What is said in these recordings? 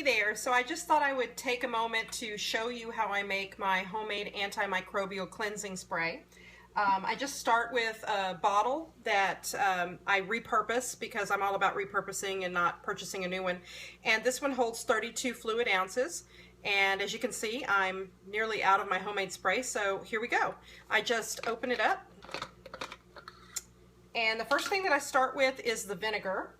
Hey there, so I just thought I would take a moment to show you how I make my homemade antimicrobial cleansing spray. I just start with a bottle that I repurpose because I'm all about repurposing and not purchasing a new one. And this one holds 32 fluid ounces. And as you can see, I'm nearly out of my homemade spray, so here we go. I just open it up. And the first thing that I start with is the vinegar.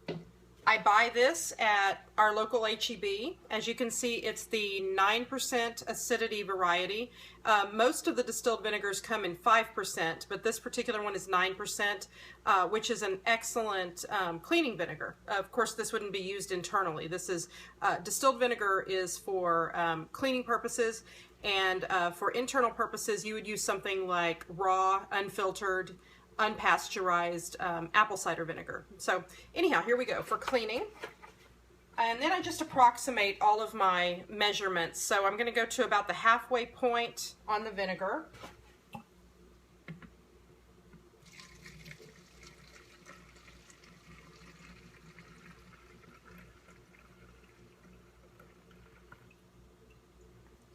I buy this at our local HEB. As you can see, it's the 9% acidity variety. Most of the distilled vinegars come in 5%, but this particular one is 9%, which is an excellent cleaning vinegar. Of course, this wouldn't be used internally. This is distilled vinegar is for cleaning purposes, and for internal purposes, you would use something like raw, unfiltered, unpasteurized apple cider vinegar. So anyhow, here we go for cleaning. And then I just approximate all of my measurements. So I'm going to go to about the halfway point on the vinegar.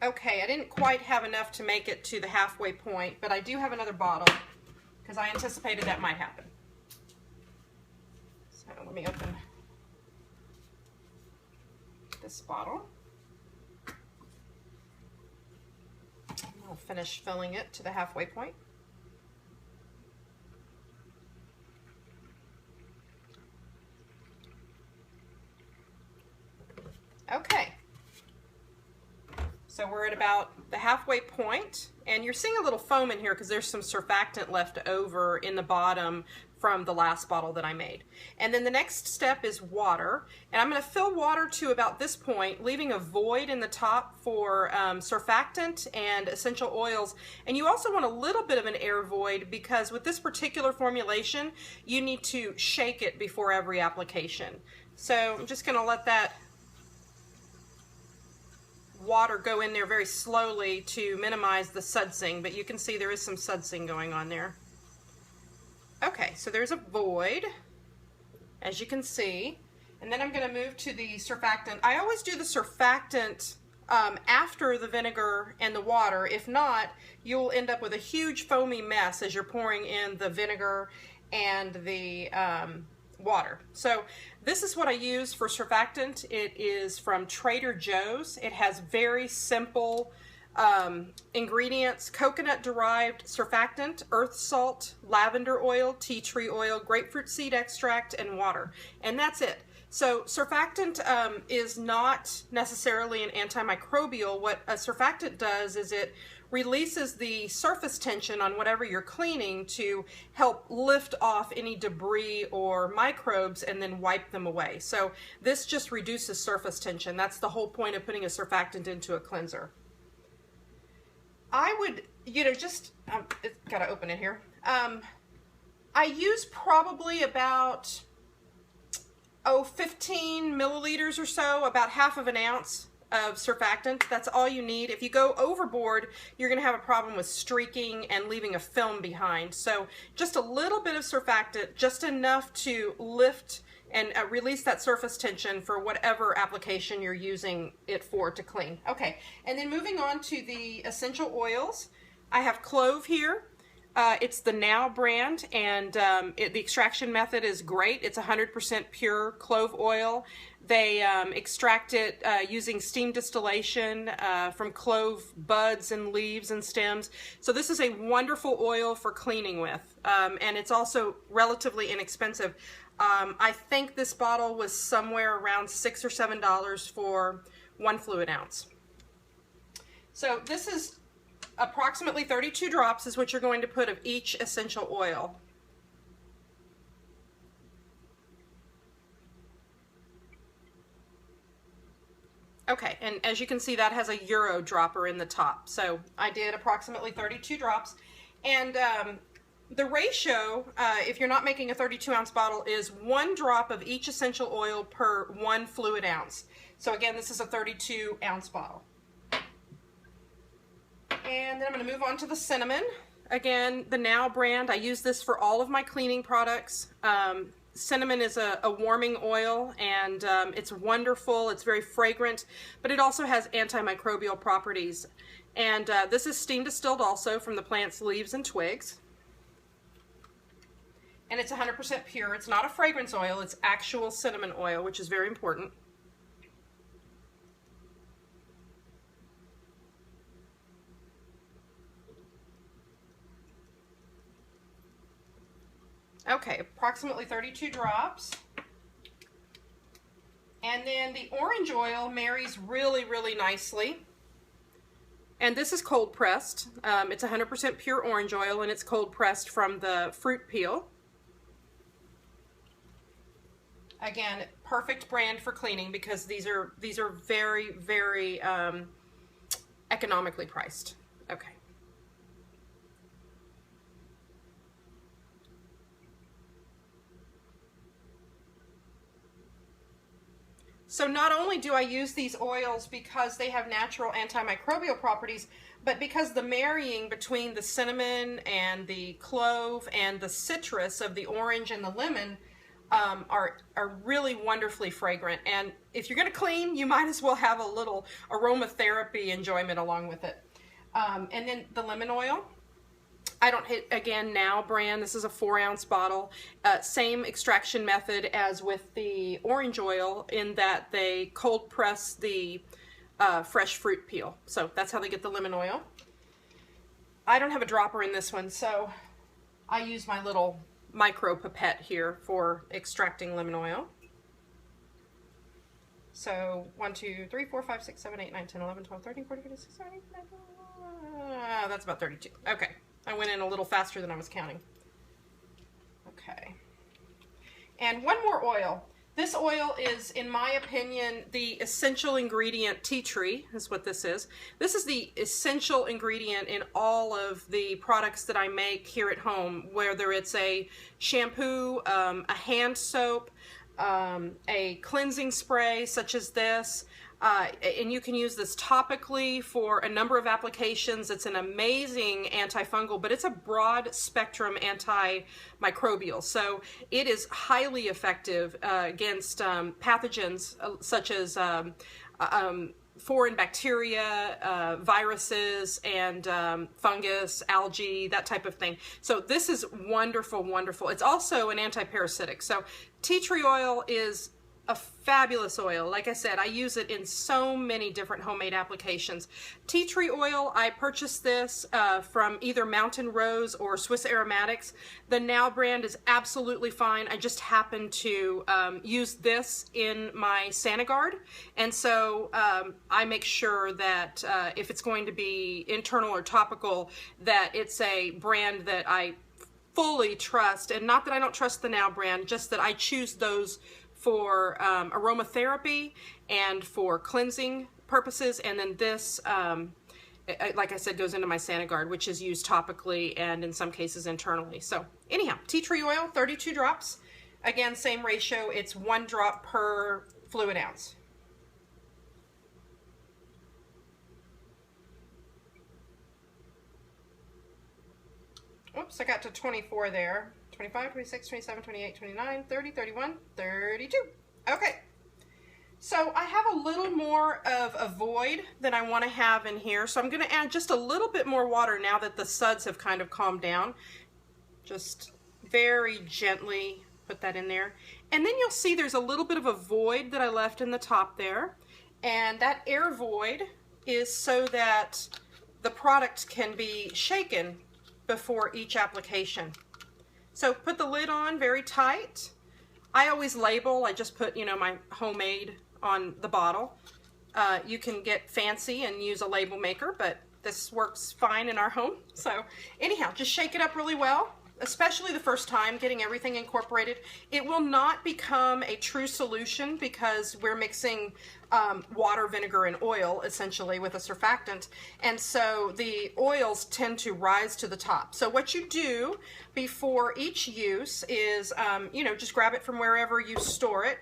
Okay, I didn't quite have enough to make it to the halfway point, but I do have another bottle, because I anticipated that might happen. So let me open this bottle. I'll finish filling it to the halfway point. Okay. So we're at about the halfway point, and you're seeing a little foam in here because there's some surfactant left over in the bottom from the last bottle that I made. And then the next step is water, and I'm going to fill water to about this point, leaving a void in the top for surfactant and essential oils. And you also want a little bit of an air void because with this particular formulation, you need to shake it before every application. So I'm just going to let that water go in there very slowly to minimize the sudsing, but you can see there is some sudsing going on there. Okay, so there's a void, as you can see, and then I'm going to move to the surfactant. I always do the surfactant after the vinegar and the water. If not, you'll end up with a huge foamy mess as you're pouring in the vinegar and the water. So this is what I use for surfactant. It is from Trader Joe's. It has very simple ingredients: coconut derived surfactant, earth salt, lavender oil, tea tree oil, grapefruit seed extract, and water. And that's it. So surfactant is not necessarily an antimicrobial. What a surfactant does is it releases the surface tension on whatever you're cleaning to help lift off any debris or microbes and then wipe them away. So this just reduces surface tension. That's the whole point of putting a surfactant into a cleanser. I would, it's got to open it here. I use probably about 15 milliliters or so, about half of an ounce of surfactant. That's all you need. If you go overboard, you're going to have a problem with streaking and leaving a film behind. So just a little bit of surfactant, just enough to lift and release that surface tension for whatever application you're using it for to clean. Okay, and then moving on to the essential oils. I have clove here. It's the Now brand, and the extraction method is great. It's 100% pure clove oil. They extract it using steam distillation from clove buds and leaves and stems. So this is a wonderful oil for cleaning with, and it's also relatively inexpensive. I think this bottle was somewhere around $6 or $7 for 1 fluid ounce. So this is approximately 32 drops is what you're going to put of each essential oil. Okay, and as you can see, that has a Euro dropper in the top. So I did approximately 32 drops. And the ratio, if you're not making a 32-ounce bottle, is 1 drop of each essential oil per 1 fluid ounce. So again, this is a 32-ounce bottle. And then I'm going to move on to the cinnamon. Again, the Now brand. I use this for all of my cleaning products. cinnamon is a warming oil, and it's wonderful. It's very fragrant, but it also has antimicrobial properties. And this is steam distilled also from the plant's leaves and twigs. And it's 100% pure. It's not a fragrance oil, it's actual cinnamon oil, which is very important. Okay, approximately 32 drops. And then the orange oil marries really, really nicely. And this is cold pressed. It's 100% pure orange oil, and it's cold pressed from the fruit peel. Again, perfect brand for cleaning because these are very, very economically priced. Okay. So not only do I use these oils because they have natural antimicrobial properties, but because the marrying between the cinnamon and the clove and the citrus of the orange and the lemon are really wonderfully fragrant. And if you're going to clean, you might as well have a little aromatherapy enjoyment along with it. And then the lemon oil. I don't hit, again, Now brand. This is a 4-ounce bottle. Same extraction method as with the orange oil in that they cold press the fresh fruit peel. So that's how they get the lemon oil. I don't have a dropper in this one, so I use my little micro pipette here for extracting lemon oil. So 1, 2, 3, 4, 5, 6, 7, 8, 9, 10, 11, 12, 13, 14, 15, 16, 17, 18, 19, that's about 32. Okay. I went in a little faster than I was counting. Okay. And one more oil. This oil is, in my opinion, the essential ingredient. Tea tree is what this is. This is the essential ingredient in all of the products that I make here at home, whether it's a shampoo, a hand soap, a cleansing spray such as this. And you can use this topically for a number of applications. It's an amazing antifungal, but it's a broad spectrum antimicrobial. So it is highly effective against pathogens such as foreign bacteria, viruses, and fungus, algae, that type of thing. So this is wonderful, wonderful. It's also an antiparasitic. So tea tree oil is a fabulous oil. Like I said, I use it in so many different homemade applications. Tea tree oil, I purchased this from either Mountain Rose or Swiss Aromatics. The Now brand is absolutely fine. I just happen to use this in my SaniGuard, and so I make sure that if it's going to be internal or topical, that it's a brand that I fully trust, and not that I don't trust the Now brand, just that I choose those for aromatherapy and for cleansing purposes. And then this, like I said, goes into my SaniGuard, which is used topically and in some cases internally. So anyhow, tea tree oil, 32 drops. Again, same ratio. It's 1 drop per fluid ounce. Oops, I got to 24 there. 25, 26, 27, 28, 29, 30, 31, 32. Okay. So I have a little more of a void than I want to have in here. So I'm going to add just a little bit more water now that the suds have kind of calmed down. Just very gently put that in there. And then you'll see there's a little bit of a void that I left in the top there. And that air void is so that the product can be shaken before each application. So put the lid on very tight. I always label. I just put, my homemade on the bottle. You can get fancy and use a label maker, but this works fine in our home. So anyhow, just shake it up really well, especially the first time, getting everything incorporated. It will not become a true solution because we're mixing water, vinegar, and oil essentially with a surfactant, and so the oils tend to rise to the top. So what you do before each use is, just grab it from wherever you store it,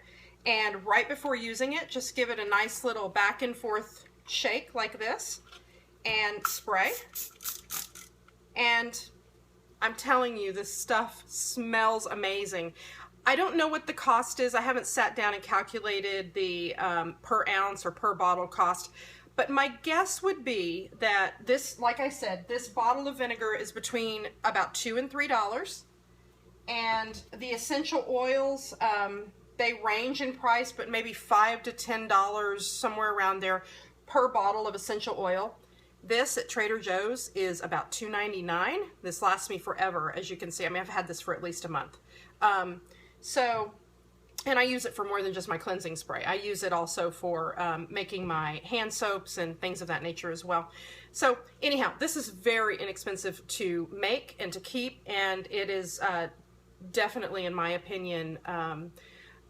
and right before using it, just give it a nice little back and forth shake like this, and spray. And I'm telling you, this stuff smells amazing. I don't know what the cost is. I haven't sat down and calculated the per ounce or per bottle cost, but my guess would be that this, like I said, this bottle of vinegar is between about $2 and $3, and the essential oils, they range in price, but maybe $5 to $10, somewhere around there, per bottle of essential oil. This at Trader Joe's is about $2.99. This lasts me forever, as you can see. I mean, I've had this for at least a month. And I use it for more than just my cleansing spray. I use it also for making my hand soaps and things of that nature as well. So anyhow, this is very inexpensive to make and to keep, and it is definitely, in my opinion,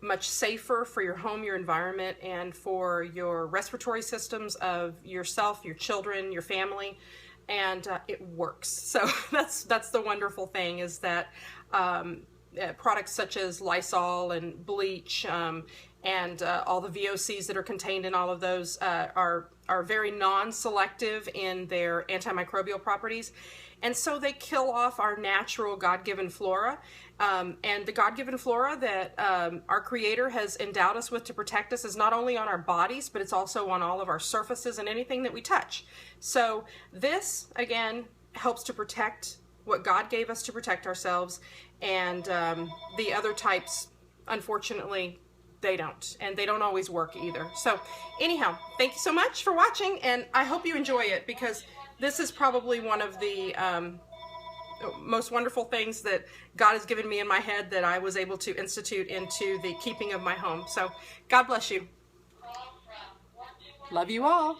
much safer for your home, your environment, and for your respiratory systems of yourself, your children, your family, and it works. So that's the wonderful thing, is that products such as Lysol and bleach and all the VOCs that are contained in all of those are very non-selective in their antimicrobial properties. And so they kill off our natural God-given flora. And the God-given flora that our Creator has endowed us with to protect us is not only on our bodies, but it's also on all of our surfaces and anything that we touch. So this, again, helps to protect what God gave us to protect ourselves, and the other types, unfortunately, they don't, and they don't always work either. So anyhow, thank you so much for watching, and I hope you enjoy it, because this is probably one of the most wonderful things that God has given me in my head that I was able to institute into the keeping of my home. So God bless you. Love you all.